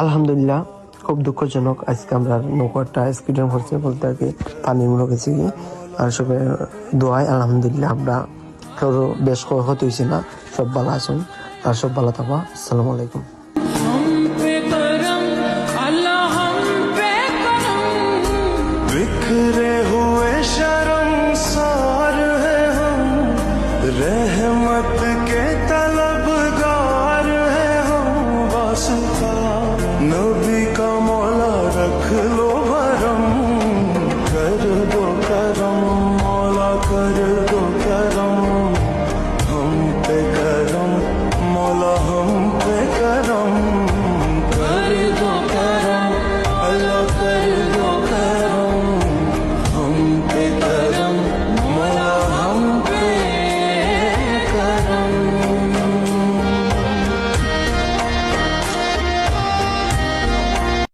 আলহামদুলিল্লাহ, খুব দুঃখজনক। আজকে আমরা নৌকাটা অ্যাক্সিডেন্ট হচ্ছে বলতে আর কি পানির মধ্যে গেছি কি। আর সবে দোয়াই আলহামদুলিল্লাহ আমরা কারো বেশ ক্ষতি হয়েছি না, সব ভালো আছেন আর সব ভালো থাকবা। আসসালামু আলাইকুম। बिखरे हुए शर्मसार है हम, रहमत के तलबगार है हम, वास्ता नबी का मौला रख लो।